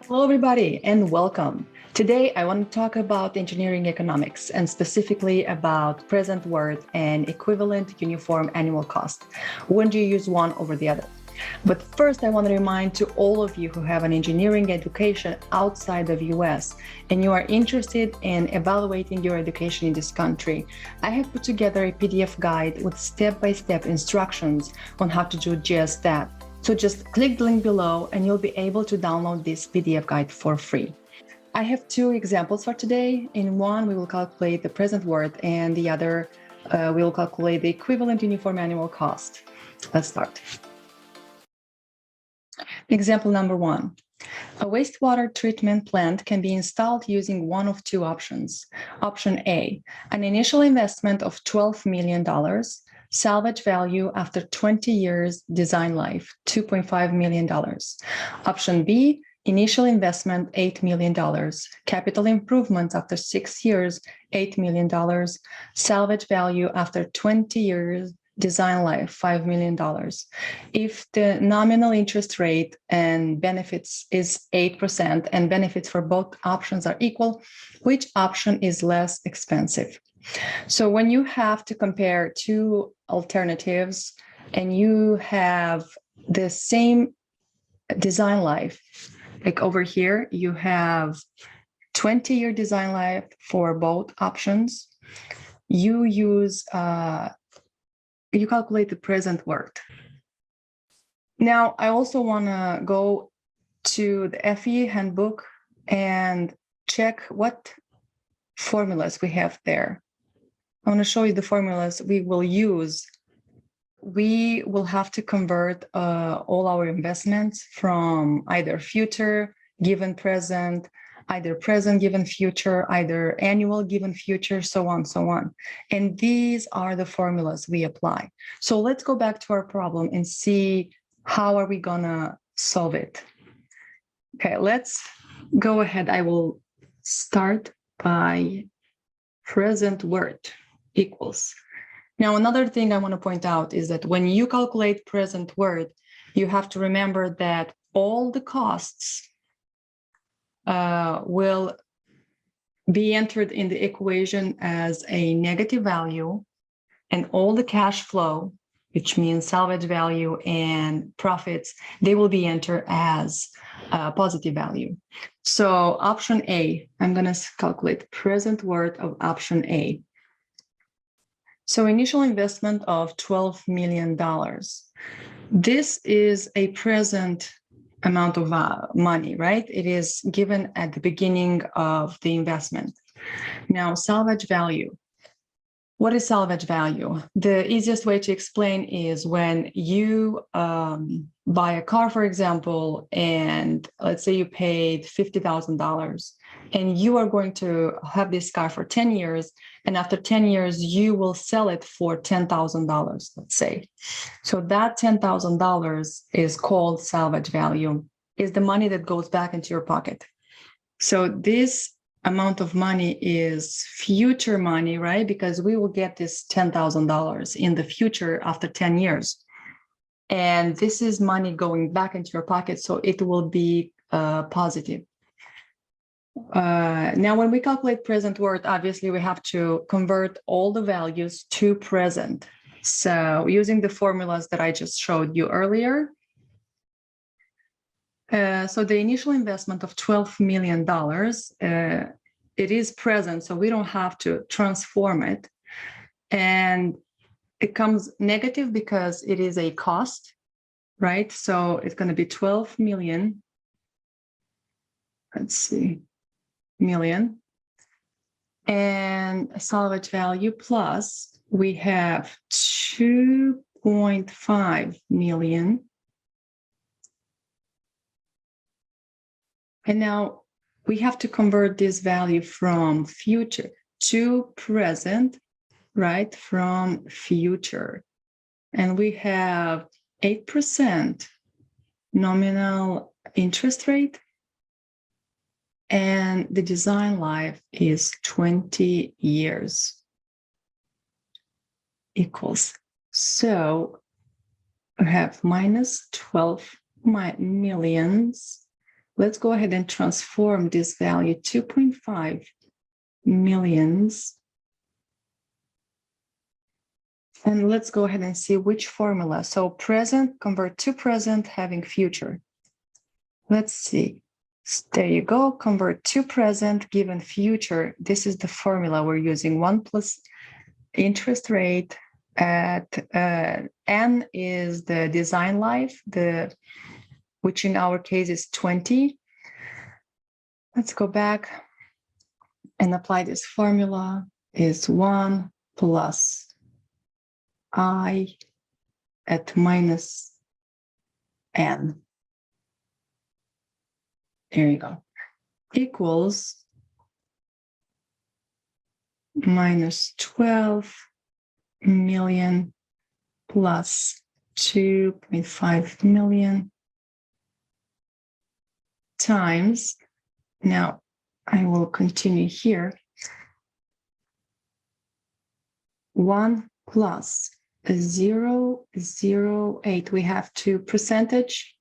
Hello, everybody, and welcome. Today, I want to talk about engineering economics and specifically about present worth and equivalent uniform annual cost. When do you use one over the other? But first, I want to remind to all of you who have an engineering education outside of US and you are interested in evaluating your education in this country, I have put together a PDF guide with step-by-step instructions on how to do just that. So just click the link below and you'll be able to download this PDF guide for free. I have two examples for today. In one, we will calculate the present worth, and the other, we will calculate the equivalent uniform annual cost. Let's start. Example number one. A wastewater treatment plant can be installed using one of two options. Option A, an initial investment of $12 million, salvage value after 20 years, design life, $2.5 million. Option B, initial investment, $8 million, capital improvements after 6 years, $8 million, salvage value after 20 years, design life, $5 million. If the nominal interest rate and benefits is 8% and benefits for both options are equal, which option is less expensive? So when you have to compare two alternatives and you have the same design life, like over here, you have 20-year design life for both options, you use you calculate the present worth. Now, I also want to go to the FE handbook and check what formulas we have there. I want to show you the formulas we will use. We will have to convert all our investments from either future given present, either present given future, either annual given future, so on, so on. And these are the formulas we apply. So let's go back to our problem and see how are we gonna solve it. Okay, let's go ahead. I will start by present worth equals. Now, another thing I want to point out is that when you calculate present worth, you have to remember that all the costs will be entered in the equation as a negative value, and all the cash flow, which means salvage value and profits, they will be entered as a positive value. So option A, I'm going to calculate present worth of option A. So initial investment of $12 million. This is a present amount of money, right? It is given at the beginning of the investment. Now, salvage value. What is salvage value? The easiest way to explain is when you buy a car, for example, and let's say you paid $50,000 and you are going to have this car for 10 years. And after 10 years, you will sell it for $10,000, let's say. So that $10,000 is called salvage value, is the money that goes back into your pocket. So this amount of money is future money, right? Because we will get this $10,000 in the future after 10 years. And this is money going back into your pocket, so it will be positive. Now, when we calculate present worth, obviously we have to convert all the values to present. So using the formulas that I just showed you earlier. So the initial investment of $12 million, it is present, so we don't have to transform it. And it comes negative because it is a cost, right? So it's going to be 12 million. Let's see. Million, and salvage value plus we have 2.5 million. And now we have to convert this value from future to present, right? From future. And we have 8% nominal interest rate. And the design life is 20 years equals. So I have minus 12 millions Let's go ahead and transform this value, 2.5 millions. And let's go ahead and see which formula. So present, convert to present, having future. Let's see. There you go, convert to present, given future. This is the formula we're using, 1 plus interest rate at N is the design life, which in our case is 20. Let's go back and apply this formula is 1 plus I at minus N. There you go. Equals minus 12 million plus 2.5 million times, now I will continue here, 1 plus 0.008. We have to percentage.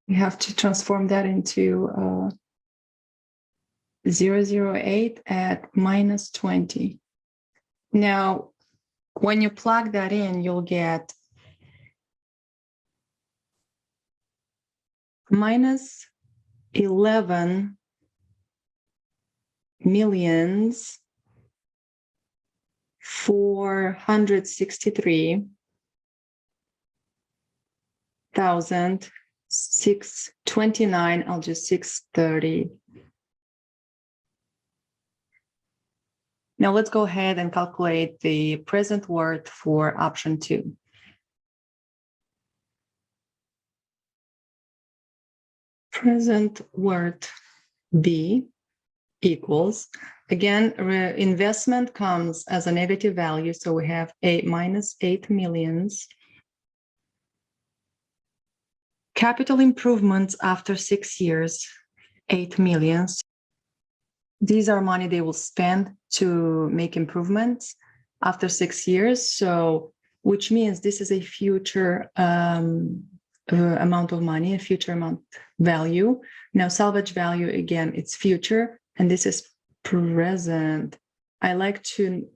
We have to transform that into 0.008 at minus 20. Now, when you plug that in, you'll get minus 11 millions 463,629. I'll just 630. Now let's go ahead and calculate the present worth for option 2. Present worth B equals, again, investment comes as a negative value, so we have minus 8 millions. Capital improvements after 6 years, 8 millions. These are money they will spend to make improvements after 6 years. So, which means this is a future amount of money, a future amount value. Now, salvage value, again, it's future, and this is present. I like to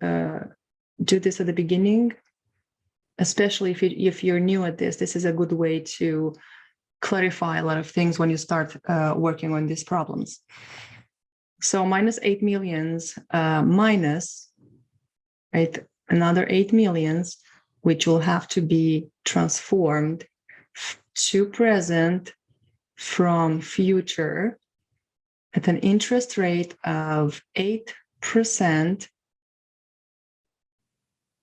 do this at the beginning, especially if you're new at this. This is a good way to clarify a lot of things when you start working on these problems. So minus 8 millions minus, right, another 8 millions, which will have to be transformed to present from future at an interest rate of 8%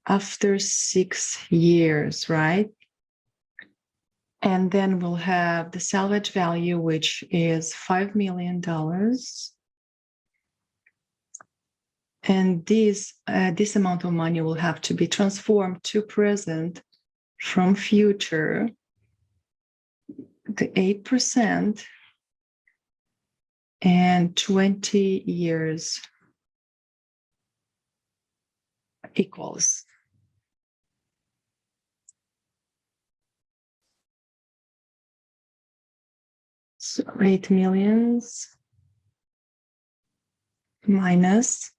after 6 years, right? And then we'll have the salvage value, which is $5 million. And this amount of money will have to be transformed to present from future, the 8%, and 20 years equals. So 8 millions minus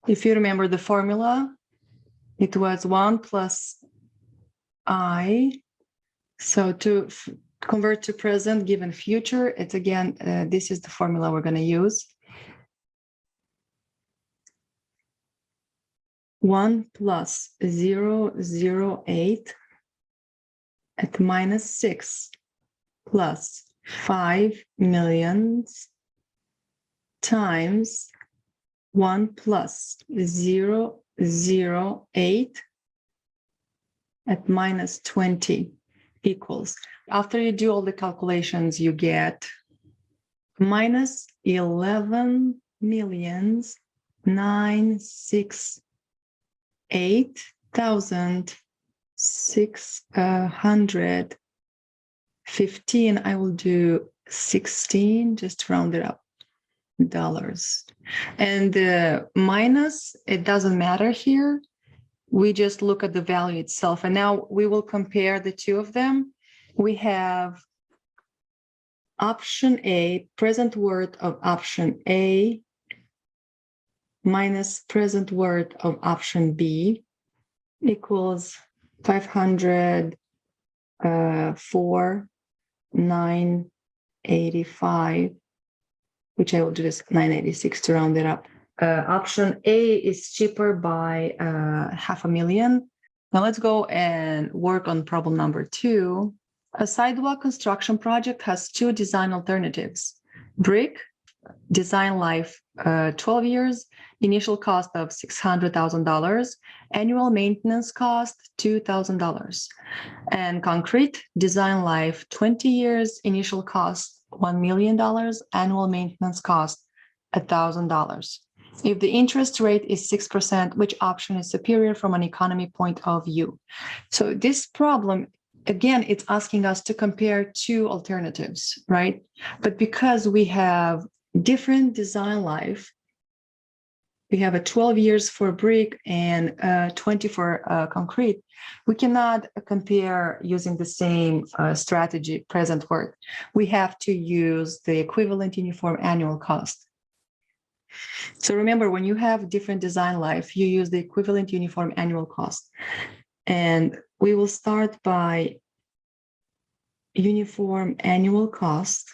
if you remember the formula, it was 1 plus I. So to convert to present given future, it's again, this is the formula we're going to use. 1 plus 0.008 at minus 6 plus 5 millions times 1 plus 0.008 at minus 20 equals. After you do all the calculations, you get minus 11 millions 968,615. I will do 16, just round it up, dollars. And the minus, it doesn't matter here. We just look at the value itself. And now we will compare the two of them. we have option A, present worth of option A minus present worth of option B equals 504,985, which I will do this 986 to round it up. Option A is cheaper by $500,000. Now let's go and work on problem number 2. A sidewalk construction project has 2 design alternatives. Brick, design life 12 years, initial cost of $600,000, annual maintenance cost $2,000. And concrete, design life 20 years, initial cost $1 million, annual maintenance cost $1,000. If the interest rate is 6%, which option is superior from an economy point of view? So this problem, again, it's asking us to compare 2 alternatives, right? But because we have different design life, we have a 12 years for brick and 20 for concrete, we cannot compare using the same strategy, present worth. We have to use the equivalent uniform annual cost. So remember, when you have different design life, you use the equivalent uniform annual cost. And we will start by uniform annual cost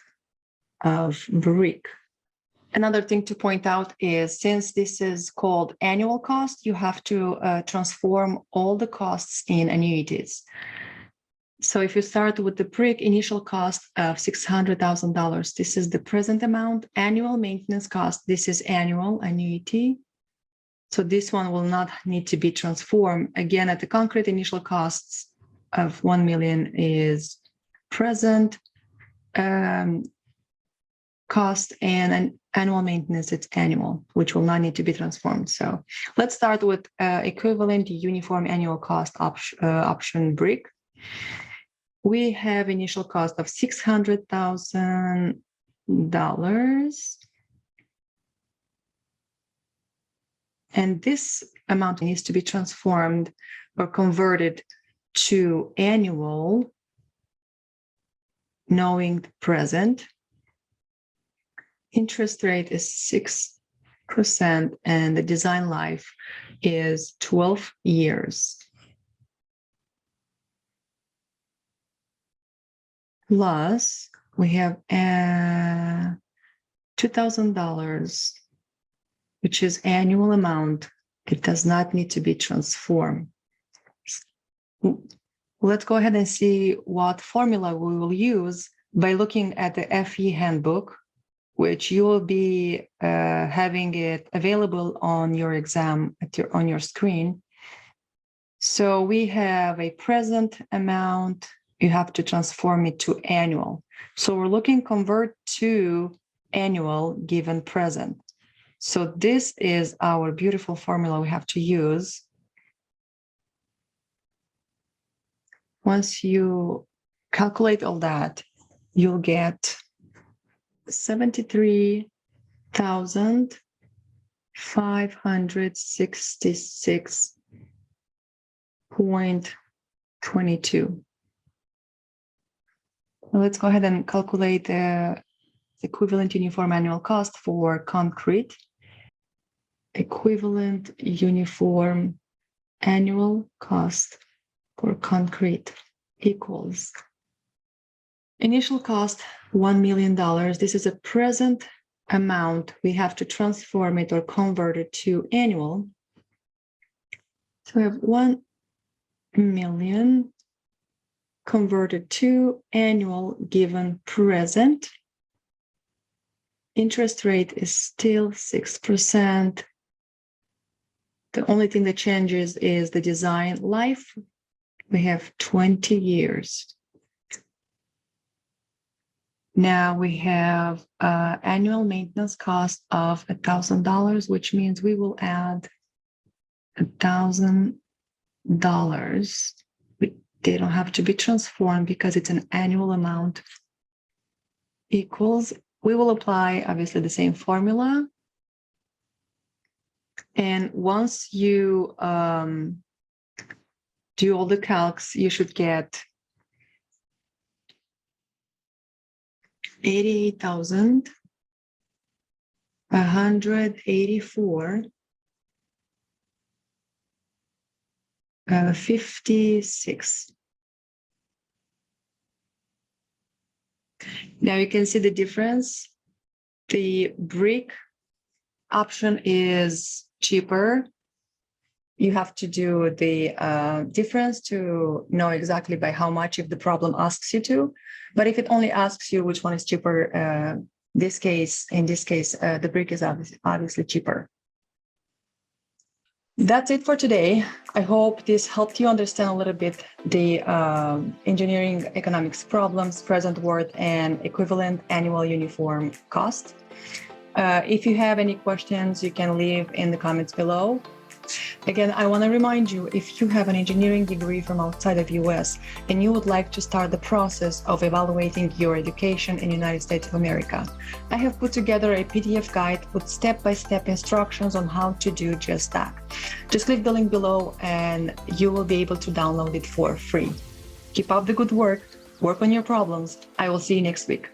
of brick. Another thing to point out is, since this is called annual cost, you have to transform all the costs in annuities. So if you start with the brick initial cost of $600,000, this is the present amount. Annual maintenance cost, this is annual annuity. So this one will not need to be transformed. Again, at the concrete initial costs of $1 million is present cost, and an annual maintenance, it's annual, which will not need to be transformed. So let's start with equivalent uniform annual cost option brick. We have initial cost of $600,000. And this amount needs to be transformed or converted to annual, knowing the present. Interest rate is 6%, and the design life is 12 years. Plus, we have $2,000, which is annual amount. It does not need to be transformed. Let's go ahead and see what formula we will use by looking at the FE handbook, which you will be having it available on your exam on your screen. So we have a present amount. You have to transform it to annual. So we're looking convert to annual given present. So this is our beautiful formula we have to use. Once you calculate all that, you'll get 73,566.22. Let's go ahead and calculate the equivalent uniform annual cost for concrete. Equivalent uniform annual cost for concrete equals initial cost $1 million. This is a present amount. We have to transform it or convert it to annual. So we have 1 million converted to annual given present. Interest rate is still 6%. The only thing that changes is the design life. We have 20 years. Now we have annual maintenance cost of $1,000, which means we will add $1,000. They don't have to be transformed because it's an annual amount. Equals, we will apply obviously the same formula. And once you do all the calcs, you should get 88,184 56. Now you can see the difference. The brick option is cheaper. You have to do the difference to know exactly by how much if the problem asks you to. But if it only asks you which one is cheaper, in this case, the brick is obviously cheaper. That's it for today. I hope this helped you understand a little bit the engineering economics problems, present worth, and equivalent annual uniform cost. If you have any questions, you can leave in the comments below. Again, I want to remind you, if you have an engineering degree from outside of US and you would like to start the process of evaluating your education in the United States of America, I have put together a PDF guide with step-by-step instructions on how to do just that. Just click the link below and you will be able to download it for free. Keep up the good work on your problems. I will see you next week.